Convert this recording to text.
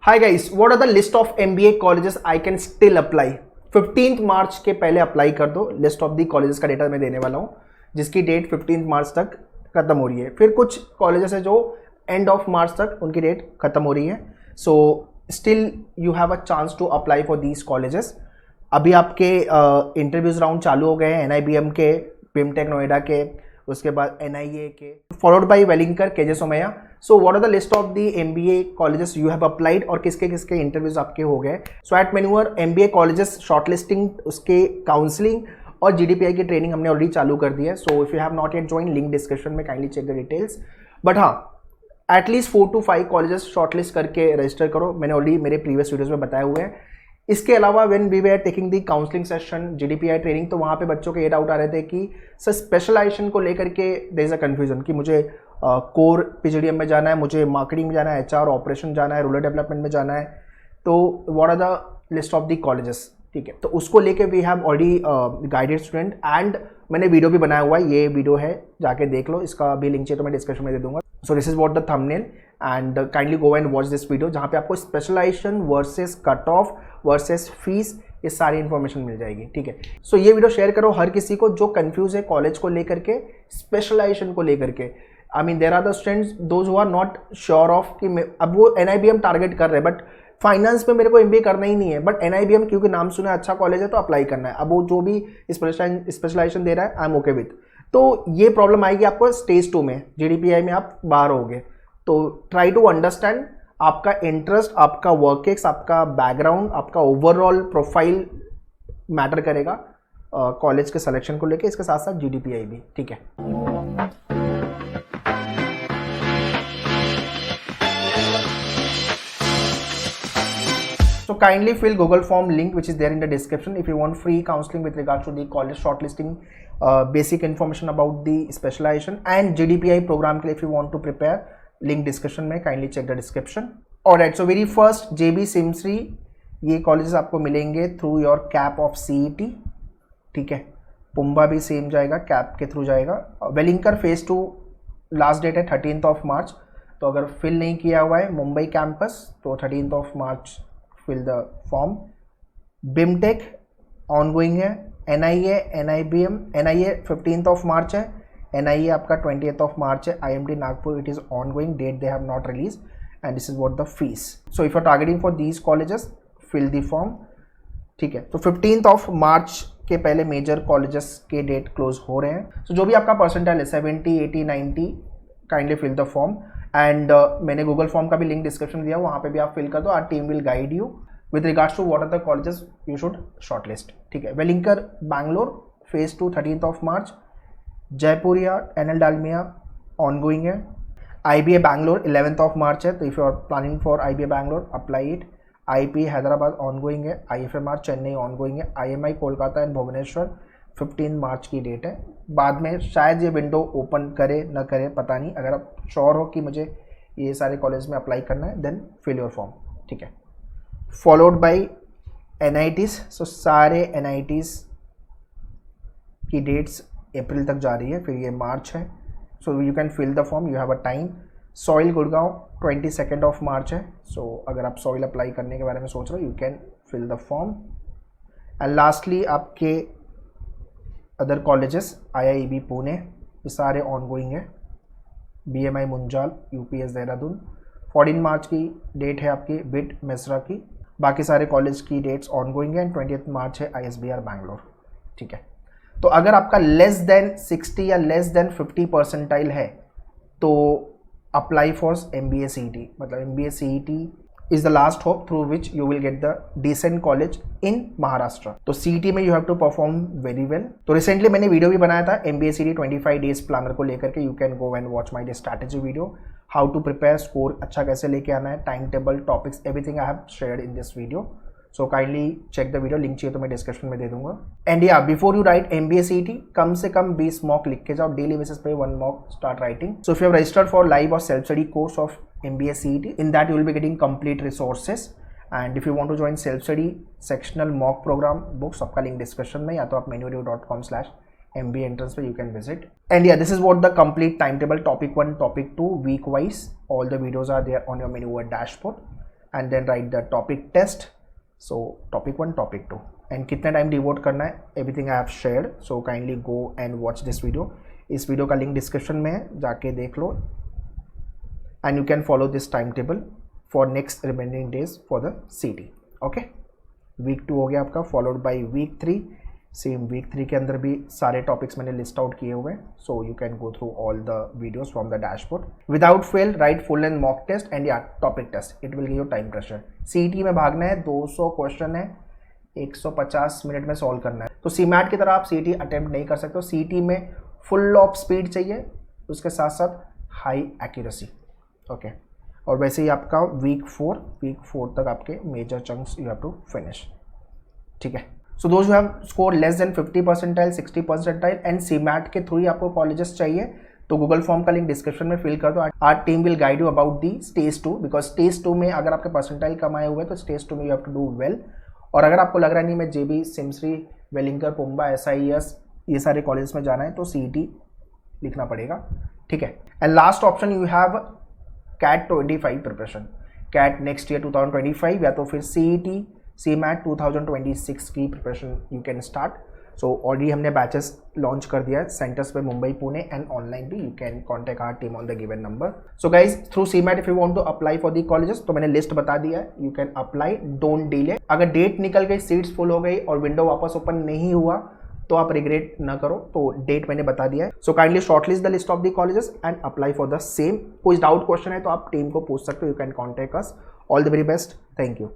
Hi guys, what are the list of MBA colleges I can still apply. 15 मार्च के पहले apply कर दो। लिस्ट ऑफ द कॉलेजेस का डेटा मैं देने वाला हूँ जिसकी डेट 15 मार्च तक खत्म हो रही है। फिर कुछ कॉलेजेस है जो एंड ऑफ मार्च तक उनकी डेट खत्म हो रही है। So still you have a chance to apply for these colleges. अभी आपके इंटरव्यूज राउंड चालू हो गए हैं NIBM के, बिमटेक नोएडा के, उसके बाद NIA के, followed by Welingkar, KJ Somaiya. So what are the list of the MBA colleges you have applied और किसके किसके इंटरव्यूज आपके हो गए। So at Menuio MBA colleges shortlisting, उसके काउंसलिंग और GDPI की ट्रेनिंग हमने ऑलरेडी चालू कर दी है। So if you have not yet join, link description में, kindly check the details. But हाँ, एटलीस्ट 4 to 5 कॉलेजेस शॉर्टलिस्ट करके रजिस्टर करो। मैंने ऑलरेडी मेरे प्रीवियस वीडियोज में बताए हुए हैं। इसके अलावा when we were taking the counselling session, GDPI training, तो वहाँ पे बच्चों के ये डाउट आ रहे थे कि सर स्पेशलाइजेशन को लेकर के देयर इज अ कन्फ्यूजन कि मुझे कोर PGDM में जाना है, मुझे मार्केटिंग में जाना है, HR ऑपरेशन जाना है, रूरल डेवलपमेंट में जाना है। तो what are the list of the colleges, ठीक है। तो उसको लेके we have already guided student and मैंने वीडियो भी बनाया हुआ है। ये वीडियो है, जाके देख लो। इसका भी लिंक चाहिए तो मैं डिस्क्रिप्शन में दे दूंगा। So this is what the thumbnail and kindly go and watch this video, जहाँ पे आपको specialisation versus cut off versus fees, ये सारी इन्फॉर्मेशन मिल जाएगी, ठीक है। सो ये वीडियो शेयर करो हर किसी को जो कंफ्यूज है कॉलेज को लेकर के, स्पेशलाइजेशन को लेकर के। I mean there are the students those who are not sure of कि अब वो NIBM टारगेट कर रहे हैं, बट फाइनेंस में मेरे को MBA करना ही नहीं है, बट NIBM क्योंकि नाम सुना है, अच्छा कॉलेज है तो अप्लाई करना है। अब वो जो भी स्पेशलाइजेशन दे रहा है, आई एम ओके विथ। तो ये प्रॉब्लम आएगी आपको स्टेज 2 में, GDPI में आप बाहर होगे। तो ट्राई टू अंडरस्टैंड आपका इंटरेस्ट, आपका वर्क एक्स, आपका बैकग्राउंड, आपका ओवरऑल प्रोफाइल मैटर करेगा कॉलेज के सिलेक्शन को लेके, इसके साथ साथ GDPI भी, ठीक है। So kindly fill Google form link which is there in the description if you want free counseling with regards to the college shortlisting, basic information about the specialization and GDPI program के लिए if you want to prepare, link description में, kindly check the description. Alright, so very first JB Simsri, ये colleges आपको मिलेंगे through your cap of CET, ठीक है। Pumbaa भी same जाएगा, कैप के थ्रू जाएगा। वेलिंकर फेज 2 लास्ट डेट है 13th of March, तो अगर फिल नहीं किया हुआ है मुंबई कैंपस तो 13th of March fill the form. BIMTECH ongoing है, NIA, NIBM, NIA 15th of March है, NIA आपका 20th of March है, IMT Nagpur it is ongoing, date they have not release and this is what the fees. So if you are targeting for these colleges, fill the form, ठीक है। तो 15th of March के पहले major colleges के date close हो रहे हैं। सो जो भी आपका परसेंटाइल है 70, 80, 90, kindly fill the form and मैंने गूगल फॉर्म का भी लिंक डिस्क्रिप्शन दिया, वहाँ पे भी आप फिल कर दो। Our team will guide you with regards to what are the colleges you should shortlist, ठीक है। Welingkar Bangalore phase 2 13th of March, Jaipuria NL Dalmia ongoing है, IBA Bangalore 11th of March है, तो if you are planning for IBA Bangalore apply it. IP Hyderabad ongoing है, IFMR Chennai ongoing है, IMI Kolkata and Bhubaneswar 15 March की date है। बाद में शायद ये विंडो ओपन करे न करे, पता नहीं। अगर आप श्योर हो कि मुझे ये सारे कॉलेज में अप्लाई करना है, देन फिल योर फॉर्म, ठीक है। फॉलोड बाय NITs, सो सारे NITs की डेट्स अप्रैल तक जा रही है, फिर ये मार्च है। So you can fill the form, you have a time. SOIL Gurgaon 22nd of March है, सो अगर आप सॉइल अप्लाई करने के बारे में सोच रहे हो, you can fill the form. And lastly आपके अदर कॉलेजेस, IIEB पुणे, ये सारे ऑनगोइंग है। BMI मुंजाल, UPS देहरादून 14 मार्च की डेट है आपकी, बिट मेसरा की। बाकी सारे कॉलेज की डेट्स ऑनगोइंग है एंड 20th March है ISBR बैंगलोर, ठीक है। तो अगर आपका लेस देन 60 या लेस देन 50 परसेंटाइल है तो अप्लाई फॉर MBA CET, मतलब MBA CET is the last hope through which you will get the decent college in Maharashtra. तो CET में you have to perform very well. तो recently मैंने video भी बनाया था MBA CET 25 days प्लानर को लेकर के, you can go and watch my strategy video, how to prepare, score अच्छा कैसे लेके आना है, time table, topics, everything I have shared in this video. So kindly check the video, link चाहिए तो मैं डिस्क्रिप्शन में दे दूंगा। एंड या before you right MBA CET, कम से कम 20 मॉक लिख के जाओ, डेली बेसिस पे 1 mock start writing. So if you have registered for live और self study course of MBA CET, in that you will be getting complete resources, and if you want to join self study sectional mock program books, आपका link description में, या तो आप menurio.com/MBA entrance पे you can visit. And yeah, this is what the complete timetable, topic 1, topic 2, week wise, all the videos are there on your Menuio dashboard. And then write the topic test. So topic 1, topic 2, and कितना time devote करना है, everything I have shared. So kindly go and watch this video. इस video का link description में है, जाके देख लो. And you can follow this time table for next remaining days for the CT. Okay, week 2 हो गया आपका, followed by week 3. Same week 3 के अंदर भी सारे टॉपिक्स मैंने लिस्ट आउट किए हुए हैं. So you can go through all the videos from the dashboard. Without fail write full and mock test and या topic test. It will give you time pressure. CT में भागना है, 200 question है, 150 minute में solve करना है. तो CMAT की तरह आप CT अटेम्प्ट नहीं कर सकते हो. CT में फुल ऑफ स्पीड चाहिए, उसके साथ साथ हाई एक्यूरेसी. ओके, और वैसे ही आपका वीक 4 तक आपके major chunks you have to finish. ठीक है. So those who have score less than 50 percentile, 60 percentile and CMAT के थ्रू ही आपको कॉलेजेस चाहिए, तो गूगल फॉर्म का लिंक डिस्क्रिप्शन में फिल कर दो. Our team will guide you about the stage 2, because stage 2 में अगर आपके परसेंटाइल कम आए हुए हैं तो स्टेज 2 में you have to do well. और अगर आपको लग रहा है नहीं मैं JB, सिमश्री, वेलिंगर, पुम्बा, SIES ये सारे कॉलेज में जाना है, तो CET लिखना पड़ेगा. ठीक है. And last option you have CAT 25 preparation. CAT next year 2025 या तो फिर CET CMAT 2026 की preparation you can start. So already हमने बैचेस लॉन्च कर दिया है सेंटर्स पे, मुंबई, पुणे एंड ऑनलाइन भी. You can contact our team on the given number. So guys through CMAT if you want to apply for the colleges, तो मैंने list बता दिया है, you can apply, don't delay. अगर डेट निकल गई, सीट्स फुल हो गई और विंडो वापस ओपन नहीं हुआ तो आप रिग्रेट ना करो. तो डेट मैंने बता दिया है. So kindly shortlist the list of the colleges and apply for the same. कोई डाउट क्वेश्चन है तो आप टीम को पूछ सकते हो. You can contact us. All the very best. Thank you.